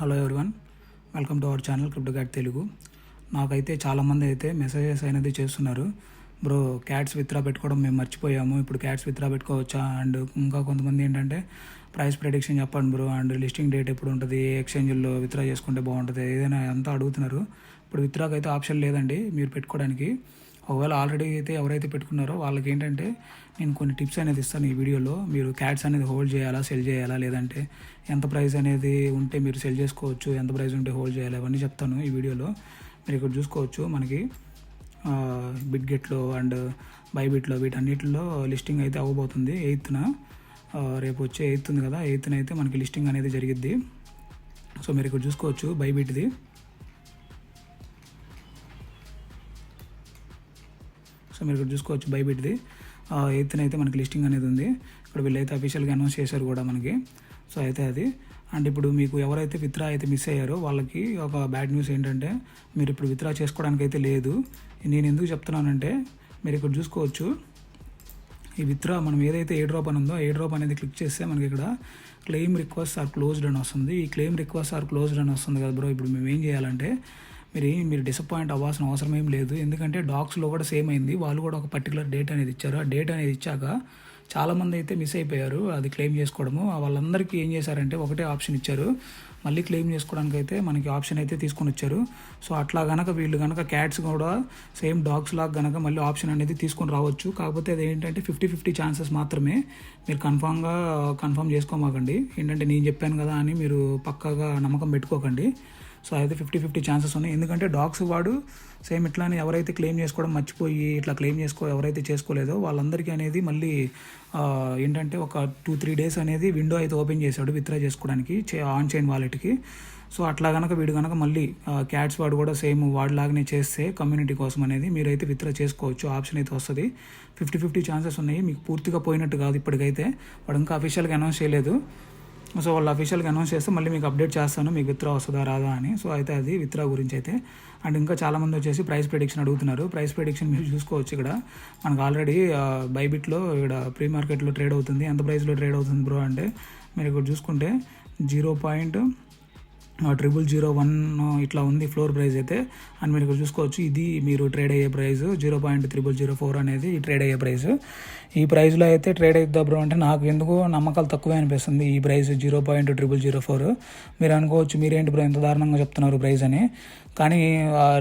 Hello everyone, welcome to our channel crypto cat Telugu. నాకైతే చాలామంది అయితే మెసేజెస్ అనేది చేస్తున్నారు, బ్రో క్యాట్స్ విత్డ్రా పెట్టుకోవడం మేము మర్చిపోయాము, ఇప్పుడు క్యాట్స్ విత్డ్రా పెట్టుకోవచ్చా? అండ్ ఇంకా కొంతమంది ఏంటంటే ప్రైస్ ప్రెడిక్షన్ చెప్పండి బ్రో, అండ్ లిస్టింగ్ డేట్ ఎప్పుడు ఉంటుంది, ఏ ఎక్స్చేంజ్లో విత్డ్రా చేసుకుంటే బాగుంటుంది, ఏదైనా అంతా అడుగుతున్నారు. ఇప్పుడు విత్డ్రాకి అయితే ఆప్షన్ లేదండి మీరు పెట్టుకోవడానికి. ఒకవేళ ఆల్రెడీ అయితే ఎవరైతే పెట్టుకున్నారో వాళ్ళకి ఏంటంటే నేను కొన్ని టిప్స్ అనేది ఇస్తాను ఈ వీడియోలో. మీరు క్యాట్స్ అనేది హోల్డ్ చేయాలా, సెల్ చేయాలా, లేదంటే ఎంత ప్రైస్ అనేది ఉంటే మీరు సెల్ చేసుకోవచ్చు, ఎంత ప్రైస్ ఉంటే హోల్డ్ చేయాలి, అవన్నీ చెప్తాను ఈ వీడియోలో. మీరు ఇక్కడ చూసుకోవచ్చు, మనకి బిట్గెట్లో అండ్ బైబిట్లో వీటన్నిటిలో లిస్టింగ్ అయితే అవ్వబోతుంది 8th. రేపు వచ్చే 8th ఉంది కదా, 8th అయితే మనకి లిస్టింగ్ అనేది జరిగిద్ది. సో మీరు ఇక్కడ చూసుకోవచ్చు బైబిట్ది. సో మీరు ఇక్కడ చూసుకోవచ్చు బైబిట్ది 8th అయితే మనకి లిస్టింగ్ అనేది ఉంది. ఇప్పుడు వీళ్ళైతే అఫీషియల్గా అనౌన్స్ చేశారు కూడా మనకి. సో అయితే అది. అండ్ ఇప్పుడు మీకు ఎవరైతే విత్డ్రా అయితే మిస్ అయ్యారో వాళ్ళకి ఒక బ్యాడ్ న్యూస్ ఏంటంటే మీరు ఇప్పుడు విత్డ్రా చేసుకోవడానికి అయితే లేదు. నేను ఎందుకు చెప్తున్నానంటే మీరు ఇక్కడ చూసుకోవచ్చు, ఈ విత్డ్రా మనం ఏదైతే ఏ డ్రాప్ అని ఉందో ఏ డ్రాప్ అనేది క్లిక్ చేస్తే మనకి ఇక్కడ క్లెయిమ్ రిక్వెస్ట్ ఆర్ క్లోజ్డ్ అని వస్తుంది. ఈ క్లెయిమ్ రిక్వెస్ట్ ఆర్ క్లోజ్డ్ అని వస్తుంది కదా బ్రో. ఇప్పుడు మేము ఏం చేయాలంటే మీరు డిసప్పాయింట్ అవ్వాల్సిన అవసరం ఏం లేదు, ఎందుకంటే డాక్స్లో కూడా సేమ్ అయింది. వాళ్ళు కూడా ఒక పర్టికులర్ డేట్ అనేది ఇచ్చారు. ఆ డేట్ అనేది ఇచ్చాక చాలామంది అయితే మిస్ అయిపోయారు అది క్లెయిమ్ చేసుకోవడము. వాళ్ళందరికీ ఏం చేశారంటే ఒకటే ఆప్షన్ ఇచ్చారు, మళ్ళీ క్లెయిమ్ చేసుకోవడానికి అయితే మనకి ఆప్షన్ అయితే తీసుకొని వచ్చారు. సో అట్లా కనుక వీళ్ళు కనుక క్యాట్స్ కూడా సేమ్ డాగ్స్ లాగా కనుక మళ్ళీ ఆప్షన్ అనేది తీసుకొని రావచ్చు. కాకపోతే అది ఏంటంటే 50-50 ఛాన్సెస్ మాత్రమే. మీరు కన్ఫర్మ్ చేసుకోమాకండి. ఏంటంటే నేను చెప్పాను కదా అని మీరు పక్కాగా నమ్మకం పెట్టుకోకండి. సో అయితే 50-50 ఛాన్సెస్ ఉన్నాయి. ఎందుకంటే డాగ్స్ వాడు సేమ్ ఇట్లానే ఎవరైతే క్లెయిమ్ చేసుకోవడం మర్చిపోయి ఇట్లా క్లెయిమ్ ఎవరైతే చేసుకోలేదో వాళ్ళందరికీ అనేది మళ్ళీ ఏంటంటే ఒక 2-3 డేస్ అనేది విండో అయితే ఓపెన్ చేశాడు విత్డ్రా చేసుకోవడానికి ఆన్ చైన్ వాలెట్కి. సో అట్లా కనుక వీడు కనుక మళ్ళీ క్యాట్స్ వాడు కూడా సేమ్ వాడిలాగానే చేస్తే కమ్యూనిటీ కోసం అనేది మీరైతే విత్డ్రా చేసుకోవచ్చు, ఆప్షన్ అయితే వస్తుంది. 50-50 ఛాన్సెస్ ఉన్నాయి. మీకు పూర్తిగా పోయినట్టు కాదు ఇప్పటికైతే, వాడు ఇంకా అఫీషియల్గా అనౌన్స్ చేయలేదు. సో వాళ్ళు అఫీషియల్గా అనౌన్స్ చేస్తే మళ్ళీ మీకు అప్డేట్ చేస్తాను మీకు విత్డ్రా వస్తుందా రాదా అని. సో అయితే అది విత్డ్రా గురించి అయితే. అండ్ ఇంకా చాలామంది వచ్చేసి ప్రైస్ ప్రెడిక్షన్ అడుగుతున్నారు. ప్రైస్ ప్రెడిక్షన్ మీరు చూసుకోవచ్చు ఇక్కడ మనకు ఆల్రెడీ బైబిట్లో ఇక్కడ ప్రీ మార్కెట్లో ట్రేడ్ అవుతుంది. ఎంత ప్రైస్లో ట్రేడ్ అవుతుంది బ్రో అంటే మీరు ఇక్కడ చూసుకుంటే 0.0001 ఇట్లా ఉంది ఫ్లోర్ ప్రైస్ అయితే. అండ్ మీరు ఇక్కడ చూసుకోవచ్చు ఇది మీరు ట్రేడ్ అయ్యే ప్రైస్ 0.0004 అనేది ఈ ట్రేడ్ అయ్యే ప్రైస్. ఈ ప్రైస్లో అయితే ట్రేడ్ అవుతుందా బ్రో అంటే నాకు ఎందుకు నమ్మకాలు తక్కువే అనిపిస్తుంది ఈ ప్రైస్ 0.0004. మీరు అనుకోవచ్చు మీరేంటి బ్రో ఎంత దారుణంగా చెప్తున్నారు ప్రైస్ అని, కానీ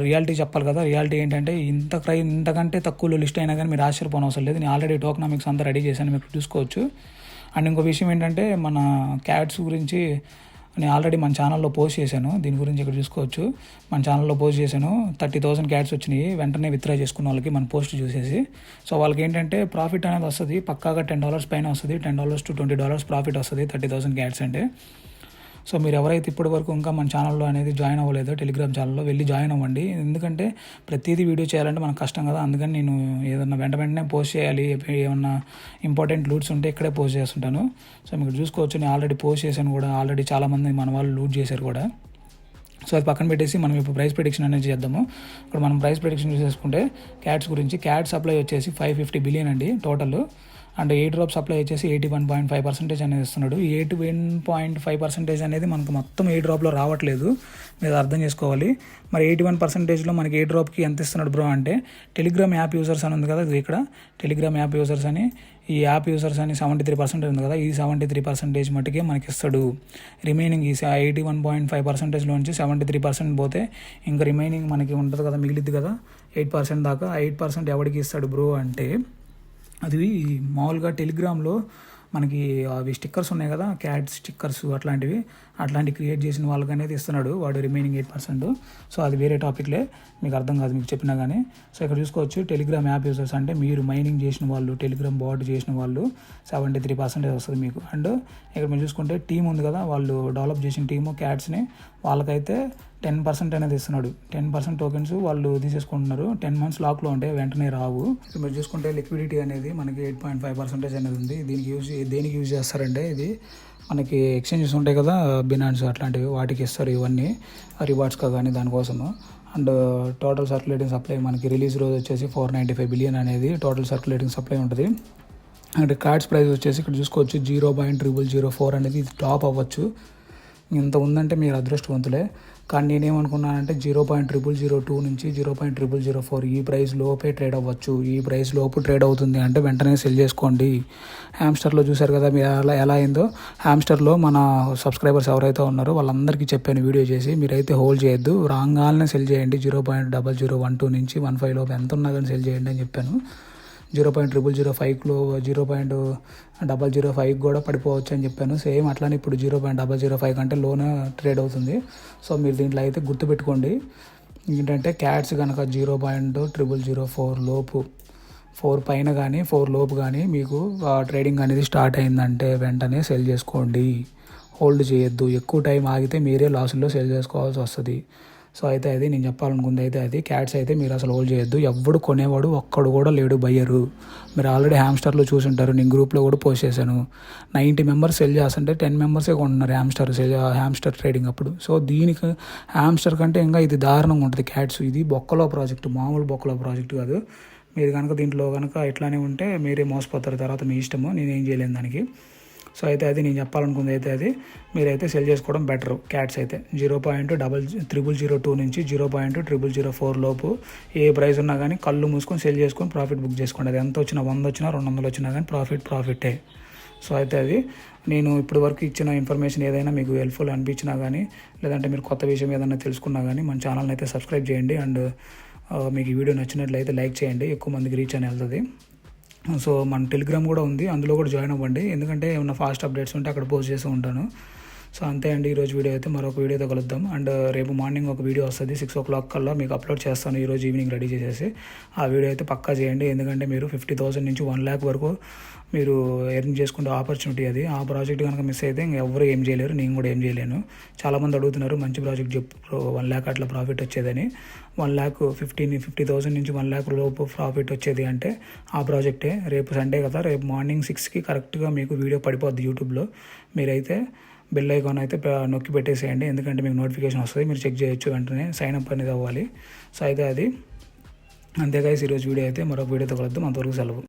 రియాలిటీ చెప్పాలి కదా. రియాలిటీ ఏంటంటే ఇంతకంటే తక్కువలో లిస్ట్ అయినా కానీ మీరు ఆశ్చర్యపోవడం అవసరం లేదు. నేను ఆల్రెడీ టోకనామిక్స్ అంతా రెడీ చేశాను, మీరు చూసుకోవచ్చు. అండ్ ఇంకో విషయం ఏంటంటే మన క్యాట్స్ గురించి నేను ఆల్రెడీ మన ఛానల్లో పోస్ట్ చేశాను. దీని గురించి ఇక్కడ చూసుకోవచ్చు, మన ఛానల్లో పోస్ట్ చేశాను. 30,000 క్యాట్స్ వచ్చినాయి వెంటనే విత్డ్రా చేసుకున్న వాళ్ళకి మన పోస్ట్ చూసేసి. సో వాళ్ళకి ఏంటంటే ప్రాఫిట్ అనేది వస్తుంది పక్కాగా $10 పైన వస్తుంది. $10 to $20 ప్రాఫిట్ వస్తుంది 30,000 క్యాట్స్ అంటే. సో మీరు ఎవరైతే ఇప్పటి వరకు ఇంకా మన ఛానల్లో అనేది జాయిన్ అవ్వలేదో టెలిగ్రామ్ ఛానల్లో వెళ్ళి జాయిన్ అవ్వండి. ఎందుకంటే ప్రతిదీ వీడియో చేయాలంటే మనకు కష్టం కదా, అందుకని నేను ఏదన్నా వెంటనే పోస్ట్ చేయాలి, ఏమన్నా ఇంపార్టెంట్ లూట్స్ ఉంటే ఇక్కడే పోస్ట్ చేస్తుంటాను. సో మీరు చూసుకోవచ్చు నేను ఆల్రెడీ పోస్ట్ చేశాను కూడా, ఆల్రెడీ చాలామంది మన వాళ్ళు లూట్ చేశారు కూడా. సో అది పక్కన పెట్టేసి మనం ఇప్పుడు ప్రైస్ ప్రెడిక్షన్ అనేది చేద్దాము. ఇప్పుడు మనం ప్రైస్ ప్రెడిక్షన్ చూసేసుకుంటే క్యాట్స్ గురించి, క్యాట్ సప్లై వచ్చేసి 550 బిలియన్ అండి టోటల్. అండ్ 8 డ్రాప్ సప్లై వచ్చేసి 81.5% అనేది ఇస్తున్నాడు. 81.5% అనేది మనకు మొత్తం 8 డ్రాప్లో రావట్లేదు, మీరు అర్థం చేసుకోవాలి. మరి 81%లో మనకి 8 డ్రాప్కి ఎంత ఇస్తున్నాడు బ్రో అంటే టెలిగ్రామ్ యాప్ యూజర్స్ అని ఉంది కదా, ఇక్కడ టెలిగ్రామ్ యాప్ యూజర్స్ అని, ఈ యాప్ యూజర్స్ అని 73% ఉంది కదా, ఈ 73% మటుకే మనకి ఇస్తాడు. రిమైనింగ్ ఈ 81.5%లోంచి 73% పోతే ఇంకా రిమైనింగ్ మనకి ఉంటుంది కదా, మిగిలిద్ది కదా 8% దాకా. ఆ 8% ఎవరికి ఇస్తాడు బ్రో అంటే అది మామూలుగా టెలిగ్రామ్లో మనకి అవి స్టిక్కర్స్ ఉన్నాయి కదా, క్యాట్ స్టిక్కర్స్ అట్లాంటివి క్రియేట్ చేసిన వాళ్ళకి అనేది ఇస్తున్నాడు వాడు రిమైనింగ్ 8%. సో అది వేరే టాపిక్లే, మీకు అర్థం కాదు మీకు చెప్పినా కానీ. సో ఇక్కడ చూసుకోవచ్చు టెలిగ్రామ్ యాప్ యూజర్స్ అంటే మీరు మైనింగ్ చేసిన వాళ్ళు, టెలిగ్రామ్ బాట్ చేసిన వాళ్ళు 73% వస్తుంది మీకు. అండ్ ఇక్కడ మీరు చూసుకుంటే టీం ఉంది కదా, వాళ్ళు డెవలప్ చేసిన టీము క్యాట్స్ని, వాళ్ళకైతే 10% అనేది ఇస్తున్నాడు. 10% టోకెన్స్ వాళ్ళు తీసేసుకుంటున్నారు. 10 months లాక్లో ఉంటే వెంటనే రావు. మీరు చూసుకుంటే లిక్విడిటీ అనేది మనకి 8.5% అనేది ఉంది. దేనికి యూజ్ చేస్తారంటే ఇది మనకి ఎక్స్చేంజెస్ ఉంటాయి కదా, బినాన్స్ అట్లాంటివి, వాటికి ఇస్తారు ఇవన్నీ రివార్డ్స్గా కానీ దానికోసము. అండ్ టోటల్ సర్క్యులేటింగ్ సప్లై మనకి రిలీజ్ రోజు వచ్చేసి 495 బిలియన్ అనేది టోటల్ సర్క్యులేటింగ్ సప్లై ఉంటుంది. అండ్ కార్డ్స్ ప్రైస్ వచ్చేసి ఇక్కడ చూసుకోవచ్చు 0.0004 అనేది ఇది టాప్ అవ్వచ్చు. ఇంత ఉందంటే మీరు అదృష్టవంతులే. కానీ నేనేమనుకున్నానంటే 0.0002 నుంచి 0.0004 ఈ ప్రైస్ లోపే ట్రేడ్ అవ్వచ్చు, ఈ ప్రైస్ లోపు ట్రేడ్ అవుతుంది అంటే వెంటనే సెల్ చేసుకోండి. హ్యామ్స్టర్లో చూసారు కదా మీరు ఎలా అయిందో. హ్యామ్స్టర్లో మన సబ్స్క్రైబర్స్ ఎవరైతే ఉన్నారో వాళ్ళందరికీ చెప్పాను వీడియో చేసి, మీరైతే హోల్డ్ చేయొద్దు, రాగానే సెల్ చేయండి. 0.0012 నుంచి 15 లోపు ఎంత ఉన్నా కానీ సెల్ చేయండి అని చెప్పాను. 0.005లో 0.005 కూడా పడిపోవచ్చు అని చెప్పాను. సేమ్ అట్లానే ఇప్పుడు 0.005 కంటే లోనే ట్రేడ్ అవుతుంది. సో మీరు దీంట్లో అయితే గుర్తుపెట్టుకోండి. ఏంటంటే క్యాట్స్ కనుక 0.004 లోపు, 4 పైన కానీ 4 లోపు కానీ మీకు ట్రేడింగ్ అనేది స్టార్ట్ అయిందంటే వెంటనే సెల్ చేసుకోండి, హోల్డ్ చేయొద్దు. ఎక్కువ టైం ఆగితే మీరే లాసుల్లో సెల్ చేసుకోవాల్సి వస్తుంది. సో అయితే అది నేను చెప్పాలనుకుంది అయితే అది. క్యాట్స్ అయితే మీరు అసలు హోల్డ్ చేయొద్దు. ఎవడు కొనేవాడు ఒక్కడు కూడా లేడు బయ్యరు. మీరు ఆల్రెడీ హ్యామ్స్టర్లో చూసుంటారు, నేను గ్రూప్లో కూడా పోస్ట్ చేశాను. 90 మెంబర్స్ సెల్ చేస్తుంటే 10 మెంబర్సే కొంటున్నారు హ్యామ్స్టర్ ట్రేడింగ్ అప్పుడు. సో దీనికి హ్యామ్స్టర్ కంటే ఇంకా ఇది దారుణంగా ఉంటుంది క్యాట్స్. ఇది బొక్కలో ప్రాజెక్ట్, మామూలు బొక్కలో ప్రాజెక్ట్ కాదు. మీరు కనుక దీంట్లో కనుక ఇట్లానే ఉంటే మీరే మోసపోతారు, తర్వాత మీ ఇష్టము, నేనేం చేయలేను దానికి. సో అయితే అది నేను చెప్పాలనుకుంది అయితే అది. మీరైతే సెల్ చేసుకోవడం బెటర్. క్యాట్స్ అయితే 0.0002 నుంచి 0.004 లోపు ఏ ప్రైస్ ఉన్నా కానీ కళ్ళు మూసుకొని సెల్ చేసుకొని ప్రాఫిట్ బుక్ చేసుకోండి. అది ఎంత వచ్చినా 100 వచ్చినా 200 వచ్చినా కానీ ప్రాఫిటే. సో అయితే అది నేను ఇప్పటి వరకు ఇచ్చిన ఇన్ఫర్మేషన్ ఏదైనా మీకు హెల్ప్ఫుల్ అనిపించినా కానీ, లేదంటే మీరు కొత్త విషయం ఏదైనా తెలుసుకున్నా కానీ మన ఛానల్ని అయితే సబ్స్క్రైబ్ చేయండి. అండ్ మీకు ఈ వీడియో నచ్చినట్లయితే లైక్ చేయండి, ఎక్కువ మందికి రీచ్ అని వెళ్తుంది. సో మన టెలిగ్రామ్ కూడా ఉంది, అందులో కూడా జాయిన్ అవ్వండి. ఎందుకంటే ఏమన్నా ఫాస్ట్ అప్డేట్స్ ఉంటే అక్కడ పోస్ట్ చేస్తూ ఉంటాను. సో అంతే అండి ఈరోజు వీడియో అయితే. మరొక వీడియోతో కలుద్దాం. అండ్ రేపు మార్నింగ్ ఒక వీడియో వస్తుంది 6 o'clock కల్లా మీకు అప్లోడ్ చేస్తాను. ఈరోజు ఈవినింగ్ రెడీ చేసేసి ఆ వీడియో అయితే పక్కా చేయండి. ఎందుకంటే మీరు 50,000 నుంచి 1 lakh వరకు మీరు ఎర్న్ చేసుకునే ఆపర్చునిటీ అది. ఆ ప్రాజెక్ట్ కనుక మిస్ అయితే ఎవరు ఏం చేయలేరు, నేను కూడా ఏం చేయలేను. చాలామంది అడుగుతున్నారు మంచి ప్రాజెక్ట్ చెప్పు, 1 lakh అట్లా ప్రాఫిట్ వచ్చేదని. 50,000 నుంచి 1 lakh లోపు ప్రాఫిట్ వచ్చేది అంటే ఆ ప్రాజెక్టే. రేపు సండే కదా, రేపు మార్నింగ్ 6కి కరెక్ట్గా మీకు వీడియో పడిపోద్ది యూట్యూబ్లో. మీరైతే బెల్ ఐకాన్ అయితే నొక్కి పెట్టేసేయండి, ఎందుకంటే మీకు నోటిఫికేషన్ వస్తుంది, మీరు చెక్ చేయొచ్చు, వెంటనే సైన్ అప్ అనేది అవ్వాలి. సో అయితే అది అంతే గైస్ ఈరోజు వీడియో అయితే. మరొక వీడియోతో కలుద్దాం, అంతవరకు సెలవు.